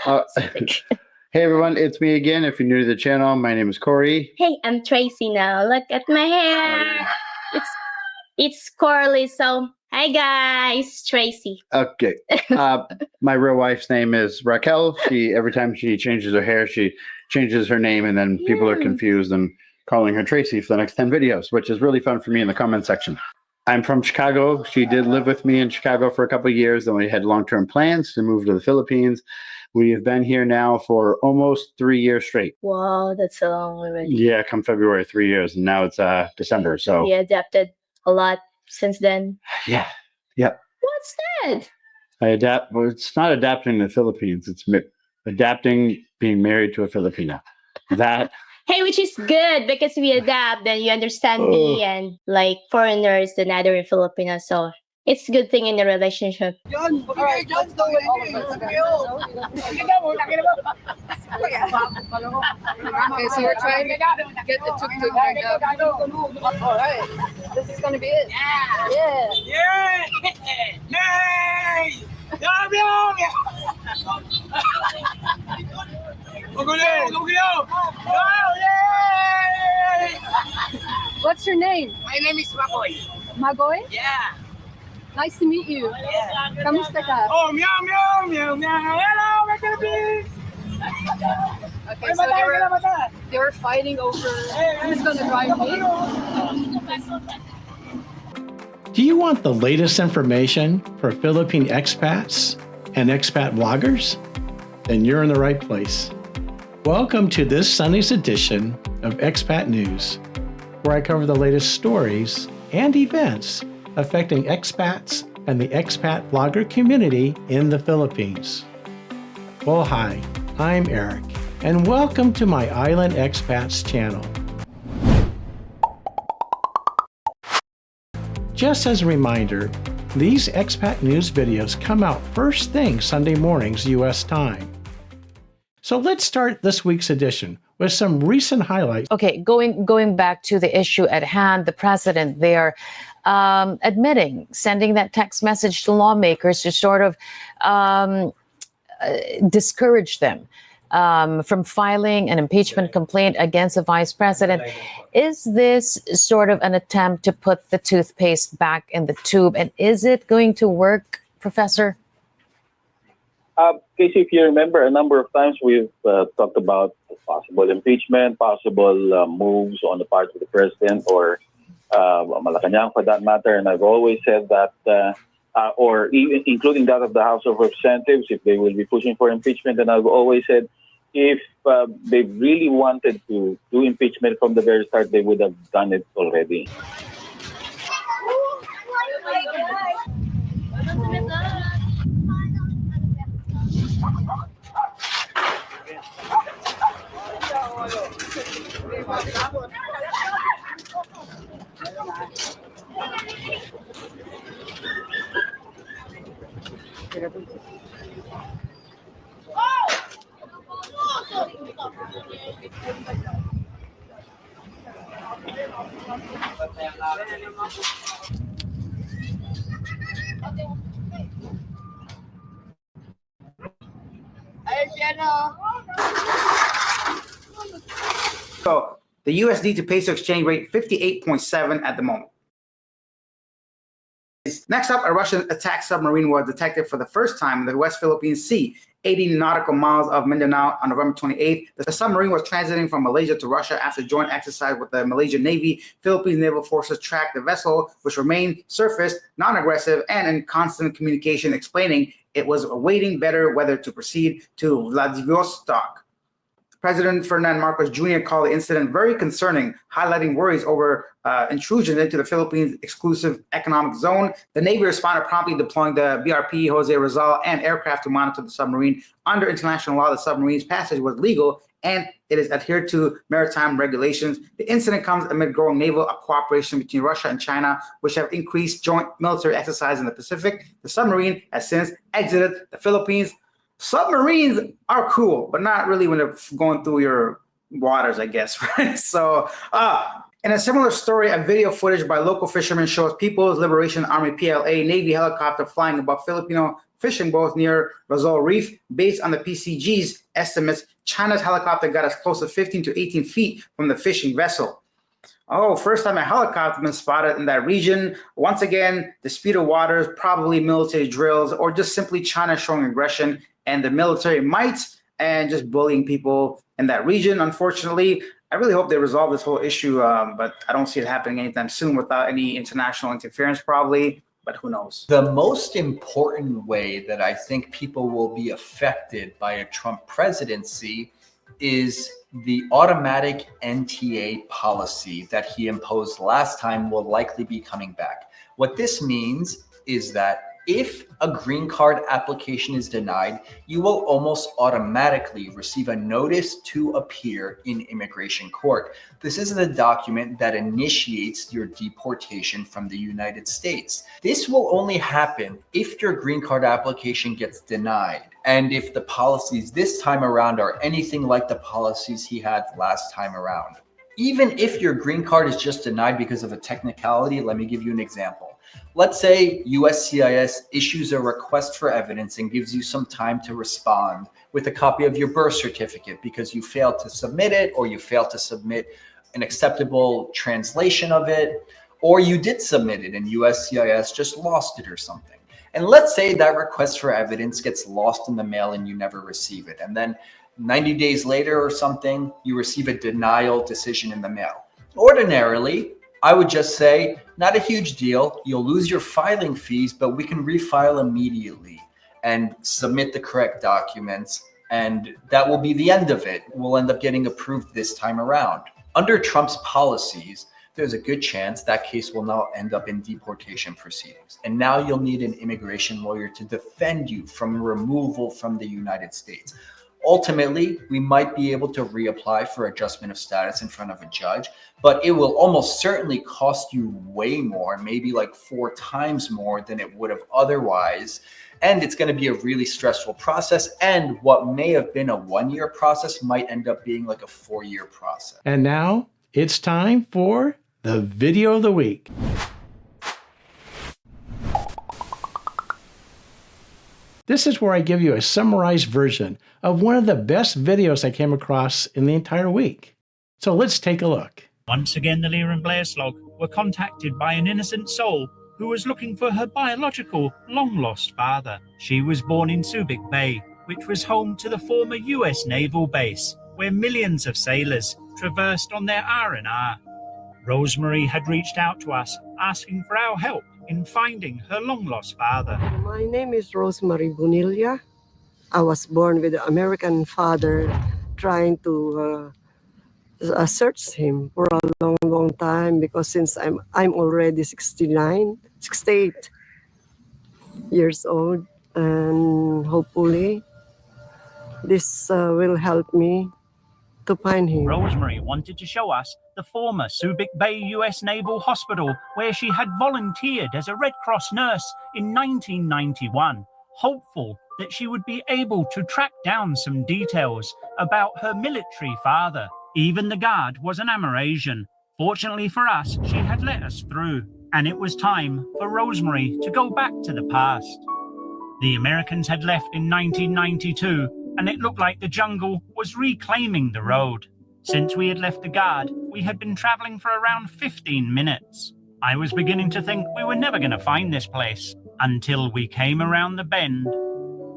Hey everyone, it's me again. If you're new to the channel, my name is Corey. Hey, I'm Tracy now. Look at my hair. It's curly, so hi guys, Tracy. Okay. My real wife's name is Raquel. Every time she changes her hair, she changes her name, and then people are confused and calling her Tracy for the next 10 videos, which is really fun for me in the comment section. I'm from Chicago. She did live with me in Chicago for a couple of years. Then we had long-term plans to move to the Philippines. We have been here now for almost 3 years straight. Wow, that's so long already. Yeah, come February, 3 years, and now it's December. So you adapted a lot since then. Yeah. What's that? I adapt. Well, it's not adapting to the Philippines. It's adapting being married to a Filipina. That. Hey, which is good because we adapt, then you understand me and like foreigners than other Filipinos. So it's a good thing in the relationship. John, okay, John's going all of us. Okay, so we're trying to get the tuk-tuk back up. All right, this is gonna be it. Yeah. What's your name? My name is Makoy. Magoy? Yeah. Nice to meet you. Yeah. Kamusta ka? Oh, meow, meow, meow, meow. Hello, my Philippines. Okay, so they were fighting over who's gonna drive me. Do you want the latest information for Philippine expats and expat bloggers? Then you're in the right place. Welcome to this Sunday's edition of Expat News, where I cover the latest stories and events affecting expats and the expat blogger community in the Philippines. Well, hi, I'm Eric, and welcome to my Island Expats channel. Just as a reminder, these expat news videos come out first thing Sunday mornings U.S. time. So let's start this week's edition with some recent highlights. Okay, going back to the issue at hand, the president there admitting, sending that text message to lawmakers to sort of discourage them from filing an impeachment complaint against the vice president. Is this sort of an attempt to put the toothpaste back in the tube? And is it going to work, Professor? Casey, if you remember, a number of times we've talked about possible impeachment, possible moves on the part of the president or Malacanang for that matter. And I've always said that, or even including that of the House of Representatives, if they will be pushing for impeachment. And I've always said, if they really wanted to do impeachment from the very start, they would have done it already. So the USD to peso exchange rate 58.7 at the moment. Next up, a Russian attack submarine was detected for the first time in the West Philippine Sea, 80 nautical miles of Mindanao on November 28th. The submarine was transiting from Malaysia to Russia after joint exercise with the Malaysian Navy. Philippines naval forces tracked the vessel, which remained surfaced, non-aggressive, and in constant communication, explaining it was awaiting better weather to proceed to Vladivostok. President Ferdinand Marcos Jr. called the incident very concerning, highlighting worries over intrusion into the Philippines' exclusive economic zone. The Navy responded promptly, deploying the BRP Jose Rizal and aircraft to monitor the submarine. Under international law, the submarine's passage was legal and it is adhered to maritime regulations. The incident comes amid growing naval cooperation between Russia and China, which have increased joint military exercise in the Pacific. The submarine has since exited the Philippines. Submarines are cool, but not really when they're going through your waters, I guess, right? So In a similar story, a video footage by local fishermen shows People's Liberation Army PLA Navy helicopter flying above Filipino fishing boats near Rizal Reef. Based on the PCG's estimates, China's helicopter got as close to 15 to 18 feet from the fishing vessel. Oh, first time a helicopter been spotted in that region. Once again, disputed waters, probably military drills, or just simply China showing aggression and the military might and just bullying people in that region. Unfortunately, I really hope they resolve this whole issue, but I don't see it happening anytime soon without any international interference, probably. But who knows? The most important way that I think people will be affected by a Trump presidency is the automatic NTA policy that he imposed last time will likely be coming back. What this means is that if a green card application is denied, you will almost automatically receive a notice to appear in immigration court. This is the document that initiates your deportation from the United States. This will only happen if your green card application gets denied, and if the policies this time around are anything like the policies he had last time around. Even if your green card is just denied because of a technicality, let me give you an example. Let's say USCIS issues a request for evidence and gives you some time to respond with a copy of your birth certificate because you failed to submit it, or you failed to submit an acceptable translation of it, or you did submit it and USCIS just lost it or something. And let's say that request for evidence gets lost in the mail and you never receive it. And then 90 days later or something, you receive a denial decision in the mail. Ordinarily, I would just say, not a huge deal. You'll lose your filing fees, but we can refile immediately and submit the correct documents. And that will be the end of it. We'll end up getting approved this time around. Under Trump's policies, there's a good chance that case will now end up in deportation proceedings. And now you'll need an immigration lawyer to defend you from removal from the United States. Ultimately, we might be able to reapply for adjustment of status in front of a judge, but it will almost certainly cost you way more, maybe like 4 times more than it would have otherwise. And it's going to be a really stressful process. And what may have been a 1-year process might end up being like a 4-year process. And now it's time for the video of the week. This is where I give you a summarized version of one of the best videos I came across in the entire week. So let's take a look. Once again, the Lear and Blair slog were contacted by an innocent soul who was looking for her biological, long-lost father. She was born in Subic Bay, which was home to the former US naval base, where millions of sailors traversed on their R&R. Rosemary had reached out to us, asking for our help in finding her long-lost father. My name is Rosemary Bonilla. I was born with an American father, trying to search him for a long time, because since I'm already 68 years old, and hopefully this will help me to find him. Rosemary wanted to show us the former Subic Bay US Naval Hospital, where she had volunteered as a Red Cross nurse in 1991, hopeful that she would be able to track down some details about her military father. Even the guard was an Amerasian. Fortunately for us, she had let us through, and it was time for Rosemary to go back to the past. The Americans had left in 1992, and it looked like the jungle was reclaiming the road. Since we had left the guard, we had been traveling for around 15 minutes. I was beginning to think we were never going to find this place until we came around the bend,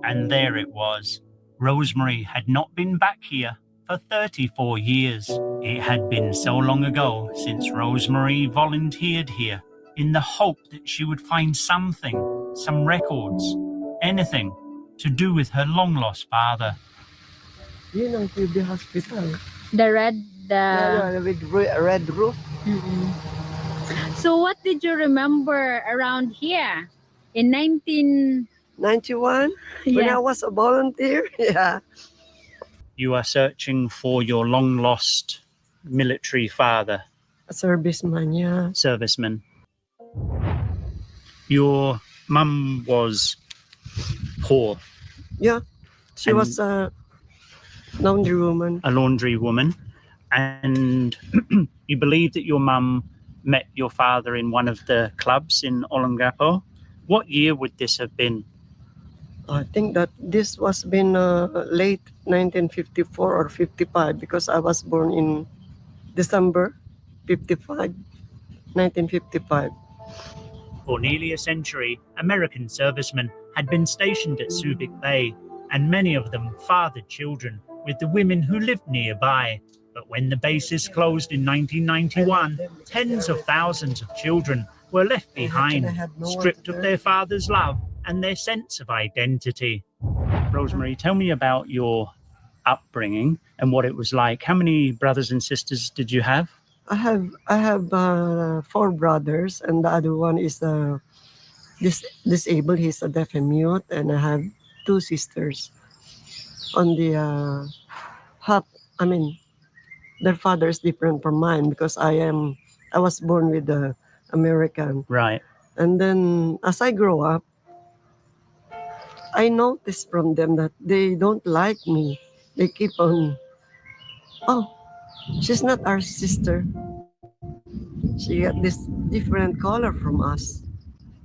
and there it was. Rosemary had not been back here for 34 years. It had been so long ago since Rosemary volunteered here, in the hope that she would find something, some records, anything to do with her long-lost father. Yun ang TB hospital. The red, With red roof. Mm-mm. So what did you remember around here in 1991, when I was a volunteer? Yeah. You are searching for your long-lost military father. A serviceman, yeah. Serviceman. Your mum was poor. Yeah. She was a laundry woman. A laundry woman. And you believe that your mum met your father in one of the clubs in Olongapo. What year would this have been? I think that this was been late 1954 or 55 because I was born in December 55, 1955. For nearly a century, American servicemen had been stationed at Subic Bay, and many of them fathered children with the women who lived nearby. But when the bases closed in 1991, tens of thousands of children were left behind, stripped of their father's love and their sense of identity. Rosemary, tell me about your upbringing and what it was like. How many brothers and sisters did you have? I have 4 brothers, and the other one is disabled. He's a deaf and mute, and I have 2 sisters. On the their father is different from mine because I was born with the American. Right. And then as I grow up, I noticed from them that they don't like me. They keep on, oh, she's not our sister. She got this different color from us.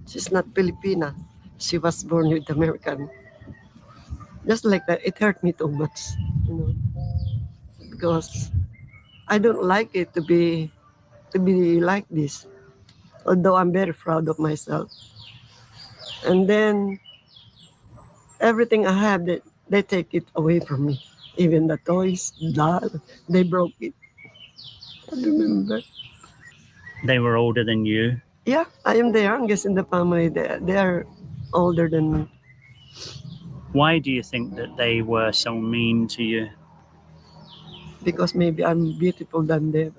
She's not Filipina. She was born with American. Just like that, it hurt me too much, because I don't like it to be like this. Although I'm very proud of myself. And then everything I have, they take it away from me. Even the toys, they broke it. I remember. They were older than you? Yeah, I am the youngest in the family. They are older than me. Why do you think that they were so mean to you? Because maybe I'm beautiful than them.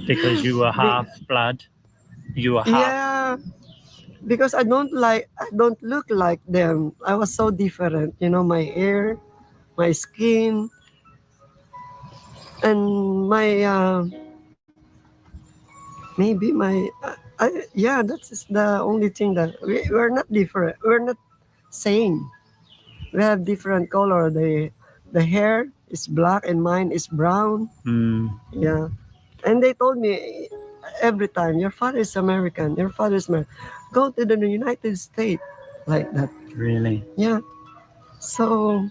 Because you were half blood? You were half... Yeah, because I don't look like them. I was so different. My hair, my skin, and my maybe my that's the only thing that we're not different. We're not same. We have different color. The hair is black and mine is brown. Yeah, and they told me every time, your father is American. Your father is American. Go to the United States, like that. Really? Yeah. So,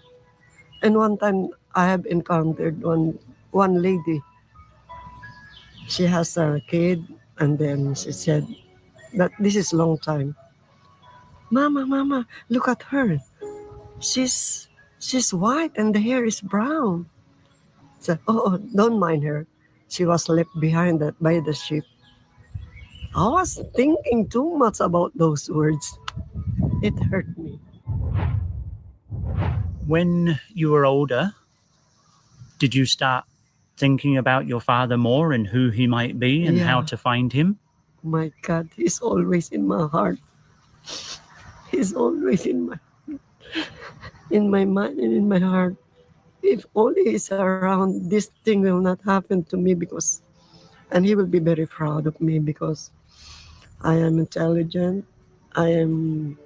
and one time I have encountered one lady. She has a kid, and then she said that this is long time. Mama, look at her. She's white and the hair is brown. So, oh, don't mind her. She was left behind by the ship. I was thinking too much about those words. It hurt me. When you were older, did you start thinking about your father more and who he might be and how to find him? My God, he's always in my heart. He's always in my mind and in my heart. If only he's around, this thing will not happen to me and he will be very proud of me because I am intelligent. I am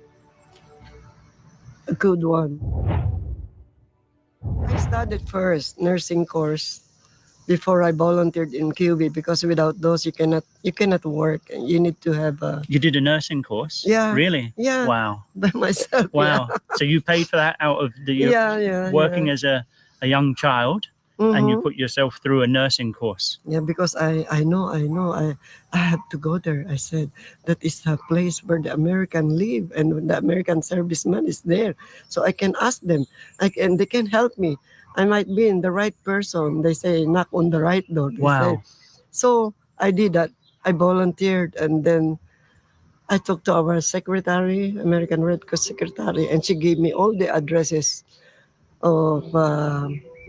a good one. I studied first nursing course before I volunteered in QB because without those you cannot work. You need to have a... You did a nursing course? Yeah. Really? Yeah. Wow. By myself. Wow. Yeah. So you paid for that out of working as a young child, and you put yourself through a nursing course. Yeah, because I know I have to go there. I said that is the place where the American live and the American serviceman is there. So I can ask them. They can help me. I might be in the right person. They say knock on the right door. Wow. So I did that. I volunteered, and then I talked to our secretary, American Red Cross secretary, and she gave me all the addresses of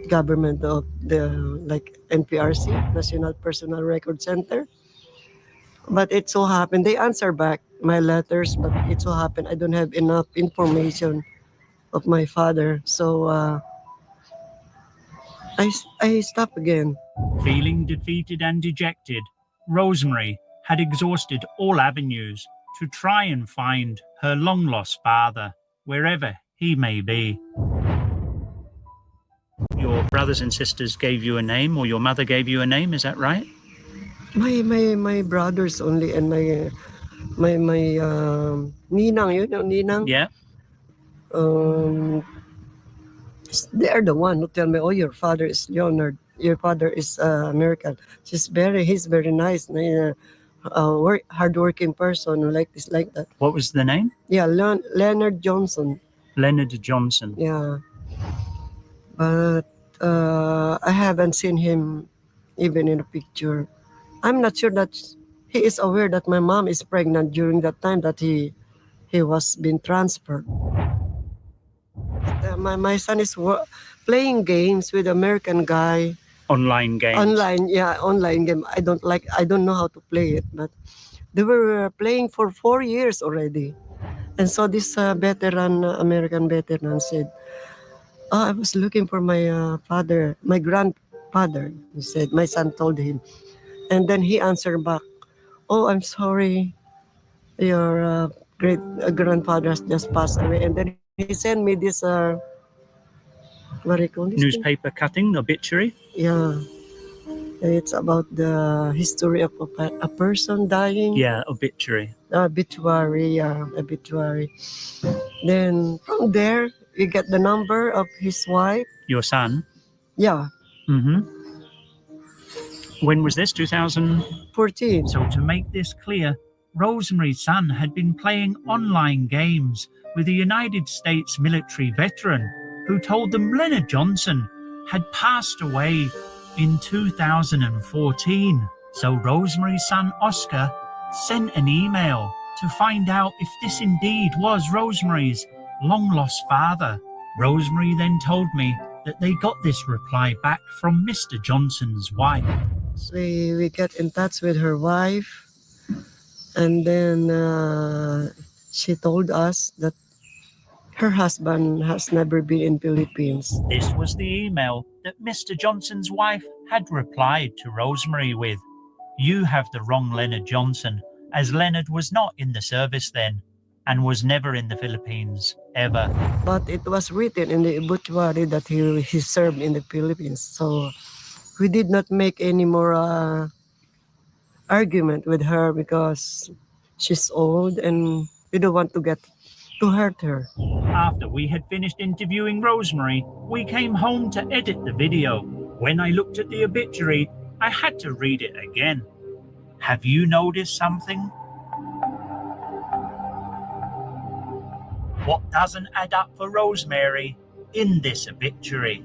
government of the like NPRC, National Personal Record Center. But it so happened they answer back my letters, but it so happened I don't have enough information of my father, so I stopped again. Feeling defeated and dejected, Rosemary had exhausted all avenues to try and find her long-lost father, wherever he may be. Your brothers and sisters gave you a name, or your mother gave you a name, is that right? My brothers only, and my ninang, you know ninang. Yeah. They are the one who tell me, oh, your father is Leonard, your father is American. He's very nice, hardworking person, like this, like that. What was the name? Yeah, Leonard Johnson. Leonard Johnson. Yeah, but I haven't seen him even in a picture. I'm not sure that he is aware that my mom is pregnant during that time that he was being transferred. My son is playing games with American guy. Online games. Online game. I don't know how to play it, but they were playing for 4 years already. And so this American veteran said, oh, I was looking for my father, my grandfather, he said. My son told him. And then he answered back, oh, I'm sorry, your great grandfather has just passed away. And then he sent me this, what do you call this newspaper cutting, obituary? Yeah. It's about the history of a person dying. Yeah, obituary. Obituary, yeah, obituary. Then from there, you get the number of his wife. Your son? Yeah. Mm-hmm. When was this? 2014. So to make this clear, Rosemary's son had been playing online games with a United States military veteran who told them Leonard Johnson had passed away in 2014. So Rosemary's son Oscar sent an email to find out if this indeed was Rosemary's long-lost father. Rosemary then told me that they got this reply back from Mr. Johnson's wife. So we get in touch with her wife, and then she told us that her husband has never been in Philippines. This was the email that Mr. Johnson's wife had replied to Rosemary with. You have the wrong Leonard Johnson, as Leonard was not in the service then and was never in the Philippines, ever. But it was written in the obituary that he served in the Philippines. So we did not make any more argument with her because she's old and we don't want to hurt her. After we had finished interviewing Rosemary, we came home to edit the video. When I looked at the obituary, I had to read it again. Have you noticed something? What doesn't add up for Rosemary in this obituary?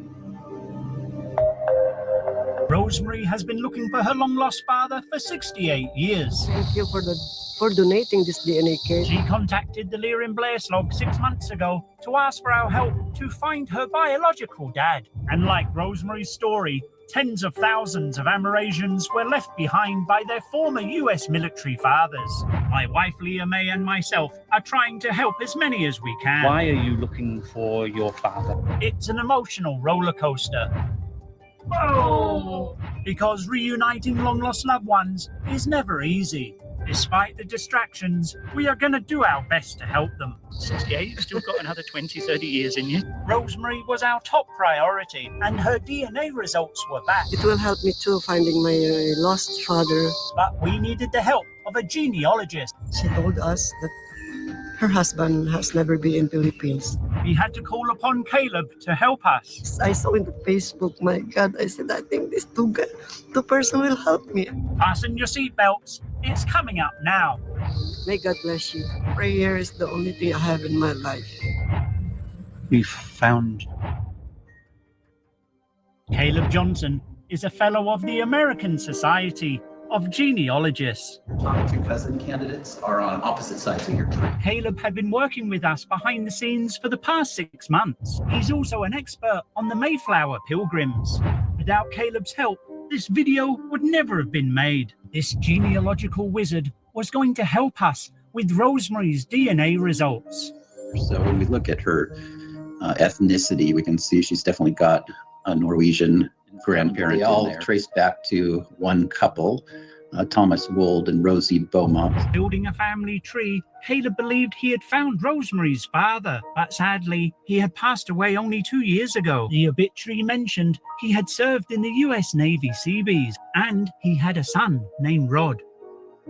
Rosemary has been looking for her long-lost father for 68 years. Thank you for donating this DNA kit. She contacted the Lear in Blairslog 6 months ago to ask for our help to find her biological dad. And like Rosemary's story, tens of thousands of Amerasians were left behind by their former US military fathers. My wife Leah May and myself are trying to help as many as we can. Why are you looking for your father? It's an emotional roller coaster. Whoa! Because reuniting long-lost loved ones is never easy. Despite the distractions, we are going to do our best to help them. 68, you've still got another 20, 30 years in you. Rosemary was our top priority, and her DNA results were back. It will help me too, finding my lost father. But we needed the help of a genealogist. She told us that her husband has never been in Philippines. We had to call upon Caleb to help us. I saw in the Facebook, my God, I said, I think this two person will help me. Fasten your seatbelts. It's coming up now. May God bless you. Prayer is the only thing I have in my life. We found Caleb Johnson is a fellow of the American Society of Genealogists. Top two cousin candidates are on opposite sides of your tree. Caleb had been working with us behind the scenes for the past 6 months. He's also an expert on the Mayflower Pilgrims. Without Caleb's help, this video would never have been made. This genealogical wizard was going to help us with Rosemary's DNA results. So when we look at her ethnicity, we can see she's definitely got a Norwegian grandparent. They all trace back to one couple, Thomas Wold and Rosie Beaumont. Building a family tree, Caleb believed he had found Rosemary's father, but sadly, he had passed away only 2 years ago. The obituary mentioned he had served in the US Navy Seabees, and he had a son named Rod.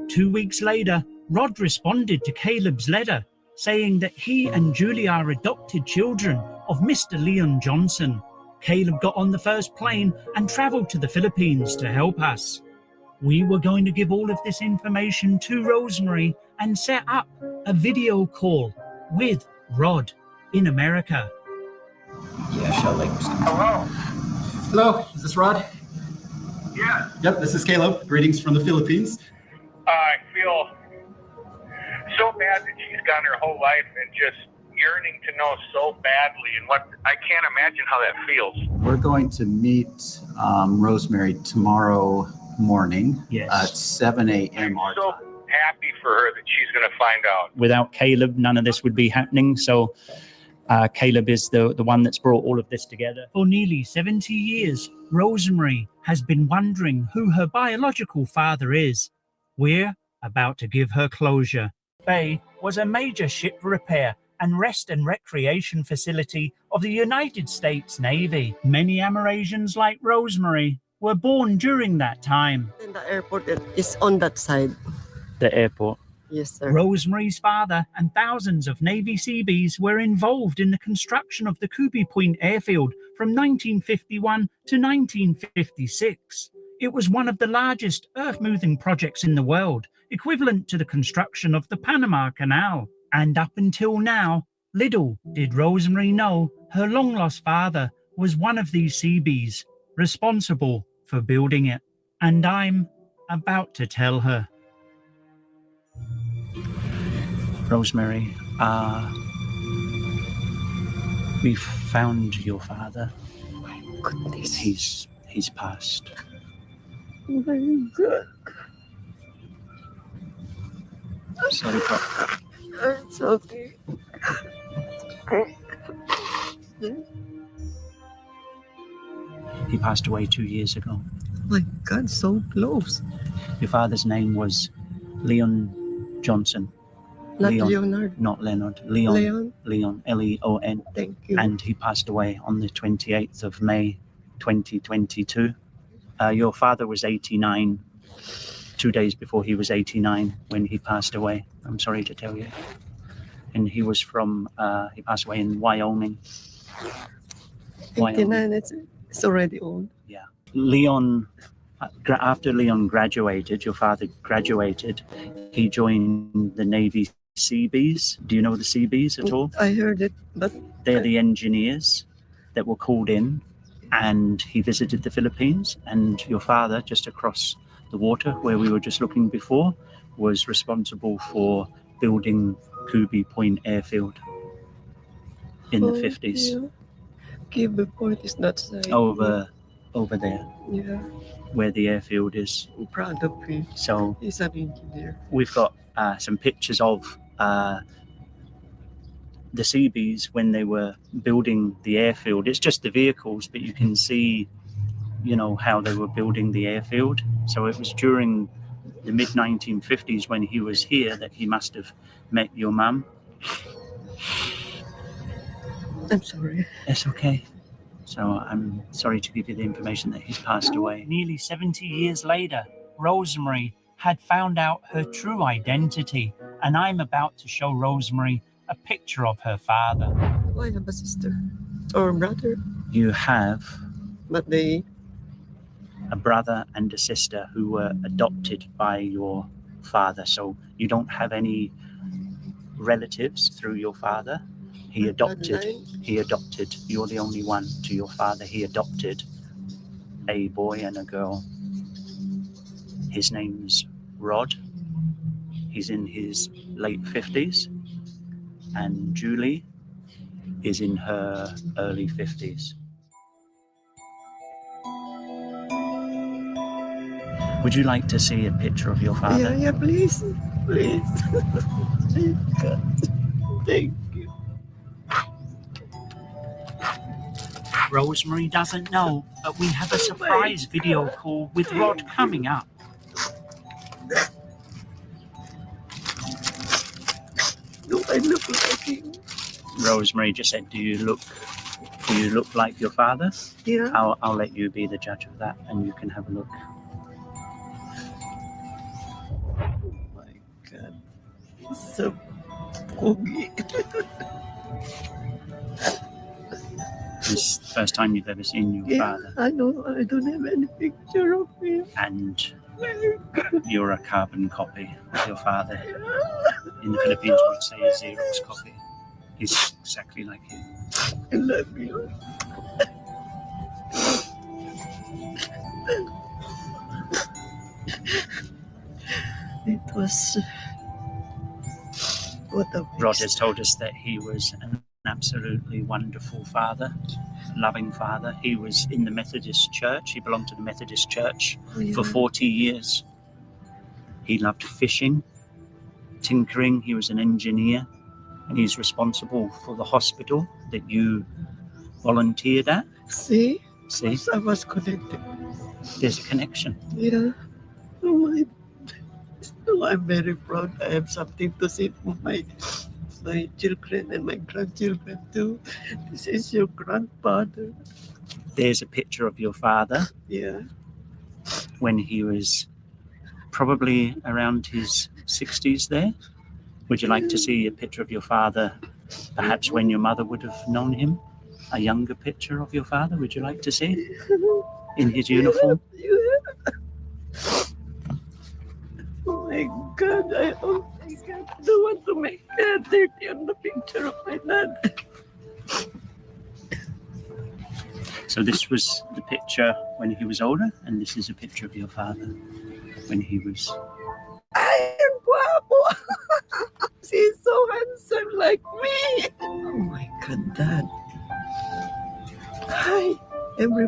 2 weeks later, Rod responded to Caleb's letter, saying that he and Julie are adopted children of Mr. Leon Johnson. Caleb got on the first plane and traveled to the Philippines to help us. We were going to give all of this information to Rosemary and set up a video call with Rod in America. Yeah, Shell Lake. Hello. Hello, is this Rod? Yeah. Yep, this is Caleb. Greetings from the Philippines. I feel so bad that she's gone her whole life and just yearning to know so badly, and what I can't imagine how that feels. We're going to meet Rosemary tomorrow morning at 7 a.m. I'm so happy for her that she's going to find out. Without Caleb, none of this would be happening. So Caleb is the one that's brought all of this together. For nearly 70 years, Rosemary has been wondering who her biological father is. We're about to give her closure. Bay was a major ship repair and rest and recreation facility of the United States Navy. Many Amerasians like Rosemary were born during that time. And the airport is on that side. The airport. Yes, sir. Rosemary's father and thousands of Navy Seabees were involved in the construction of the Kubi Point airfield from 1951 to 1956. It was one of the largest earth-moving projects in the world, equivalent to the construction of the Panama Canal. And up until now, little did Rosemary know her long-lost father was one of these Seabees, responsible for building it. And I'm about to tell her. Rosemary, we found your father. Oh my goodness. He's passed. Oh my God. Sorry, Pop. It's okay. He passed away 2 years ago. Oh my God, so close. Your father's name was Leon Johnson. Not Leon, Leonard. Not Leonard. Leon. Leon. Leon. Thank you. And he passed away on the 28th of May, 2022. Your father was 89, 2 days before he was 89 when he passed away. I'm sorry to tell you. And he was from, he passed away in Wyoming. 89, it's already old. Yeah. Leon, after Leon graduated, your father graduated, he joined the Navy Seabees. Do you know the Seabees at all? I heard it, but they're the engineers that were called in, and he visited the Philippines. And your father, just across the water where we were just looking before, was responsible for building Kubi Point airfield in the 50s. Yeah. Kubi Point is not safe. Over there, Yeah, where the airfield is. I'm proud of him. So He's an engineer. we've got some pictures of the Seabees when they were building the airfield. It's just the vehicles, but you can see, you know, how they were building the airfield. So it was during the mid-1950s when he was here that he must have met your mum. I'm sorry. It's okay. So I'm sorry to give you the information that he's passed away. Nearly 70 years later, Rosemary had found out her true identity, and I'm about to show Rosemary a picture of her father. Oh, I have a sister or brother, You have but they a brother and a sister who were adopted by your father, so you don't have any relatives through your father. He adopted, you're the only one to your father. He adopted a boy and a girl. His name's Rod. He's in his late 50s. And Julie is in her early 50s. Would you like to see a picture of your father? Yeah, please. Please. Thank God. Thank you. Rosemary doesn't know, but we have a surprise video call with Rod coming up. I look like him. Rosemary just said, do you look like your father? Yeah. I'll let you be the judge of that, and you can have a look. God, he's so pogi. It's the first time you've ever seen your father, I know. I don't have any picture of him. and you're a carbon copy of your father. In the Philippines, we'd say a Xerox copy. He's exactly like you. I love you. It was what a Rod has told us that he was an absolutely wonderful father, loving father. He was in the Methodist Church. He belonged to the Methodist Church for 40 years. He loved fishing, tinkering. He was an engineer, and he's responsible for the hospital that you volunteered at. See? See? I was connected. There's a connection. Yeah. Oh my. So I'm very proud. I have something to say to my children and my grandchildren too. This is your grandfather. There's a picture of your father. Yeah. When he was probably around his 60s there. Would you like to see a picture of your father, perhaps when your mother would have known him? A younger picture of your father, would you like to see? In his uniform? Yeah. Oh my God, I don't want to make dirty on the picture of my dad. So this was the picture when he was older, and this is a picture of your father when he was... I am guapo. She's so handsome like me. Oh my God, Dad. Hi. Every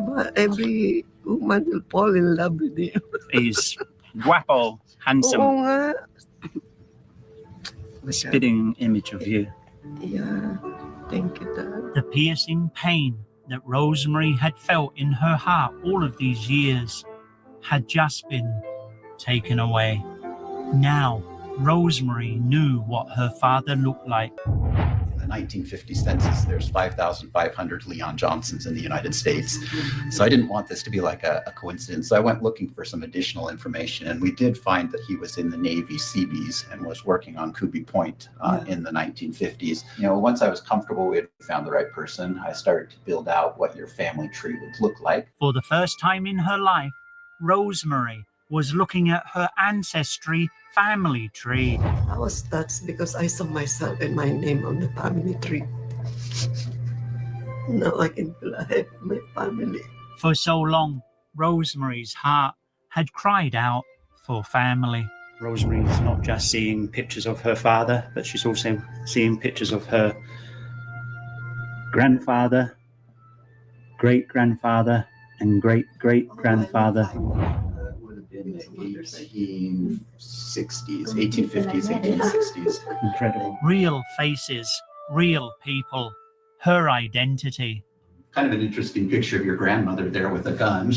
woman will fall in love with you. He's guapo, handsome. Oo nga. A spitting image of you. Yeah. Thank you, Dad. The piercing pain that Rosemary had felt in her heart all of these years had just been taken away. Now, Rosemary knew what her father looked like. In the 1950 census, there's 5,500 Leon Johnsons in the United States. So I didn't want this to be like a coincidence. So I went looking for some additional information, and we did find that he was in the Navy Seabees and was working on Kubi Point in the 1950s. You know, once I was comfortable we had found the right person, I started to build out what your family tree would look like. For the first time in her life, Rosemary was looking at her ancestry family tree. I was touched because I saw myself and my name on the family tree. Now I can feel I have my family. For so long, Rosemary's heart had cried out for family. Rosemary's not just seeing pictures of her father, but she's also seeing pictures of her grandfather, great-grandfather, and great-great-grandfather. In the 1860s, 1850s, 1860s. Incredible. Real faces, real people, her identity. Kind of an interesting picture of your grandmother there with a gun.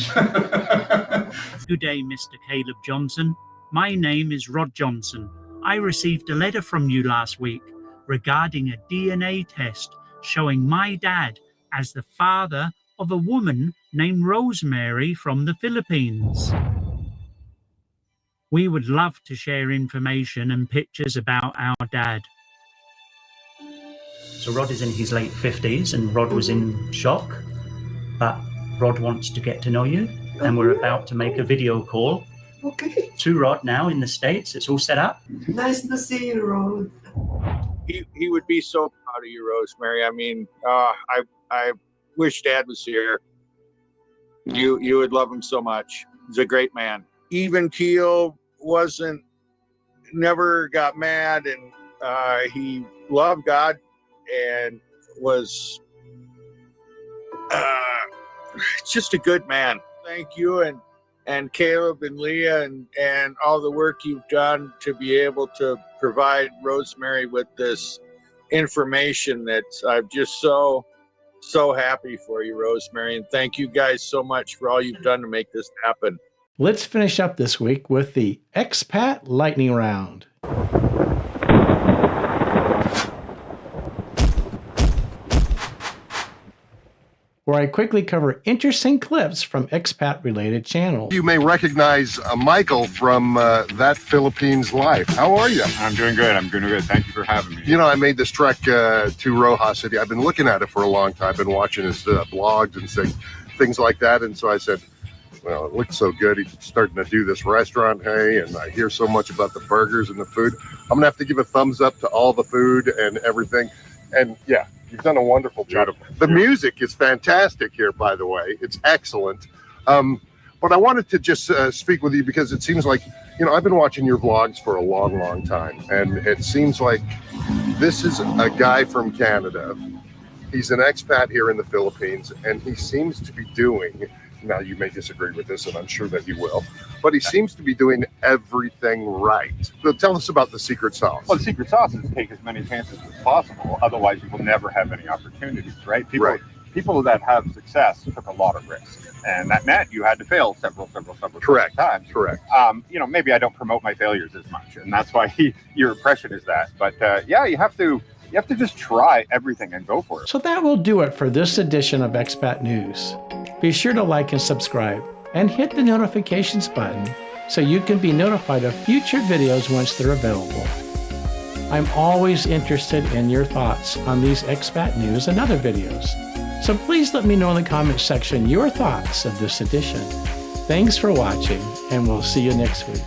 Good day, Mr. Caleb Johnson. My name is Rod Johnson. I received a letter from you last week regarding a DNA test showing my dad as the father of a woman named Rosemary from the Philippines. We would love to share information and pictures about our dad. So Rod is in his late 50s, and Rod was in shock, but Rod wants to get to know you, and we're about to make a video call to Rod now in the States. It's all set up. Nice to see you, Rod. He would be so proud of you, Rosemary. I mean, I wish Dad was here. You would love him so much. He's a great man. Even keel, never got mad, and he loved God and was just a good man. Thank you and Caleb and Leah and all the work you've done to be able to provide Rosemary with this information that I'm just so happy for you, Rosemary. And thank you guys so much for all you've done to make this happen. Let's finish up this week with the Expat Lightning Round. where I quickly cover interesting clips from expat-related channels. You may recognize Michael from That Philippines Life. How are you? I'm doing good. I'm doing good. Thank you for having me. You know, I made this trek to Rojas City. I've been looking at it for a long time. I've been watching his blogs and things like that. And so I said, well, it looks so good. He's starting to do this restaurant, hey, and I hear so much about the burgers and the food. I'm going to have to give a thumbs up to all the food and everything. And yeah, you've done a wonderful job. The music is fantastic here, by the way. It's excellent. But I wanted to just speak with you because it seems like, you know, I've been watching your vlogs for a long, long time. And it seems like this is a guy from Canada. He's an expat here in the Philippines, and he seems to be doing, now you may disagree with this, and I'm sure that you will, but he seems to be doing everything right. So tell us about the secret sauce. Well, the secret sauce is take as many chances as possible. Otherwise, you will never have any opportunities, right? People that have success took a lot of risks. And that meant you had to fail several times. Correct. You know, maybe I don't promote my failures as much, and that's why your impression is that. But yeah, you have to just try everything and go for it. So that will do it for this edition of Expat News. Be sure to like and subscribe and hit the notifications button so you can be notified of future videos once they're available. I'm always interested in your thoughts on these expat news and other videos. So please let me know in the comments section your thoughts of this edition. Thanks for watching, and we'll see you next week.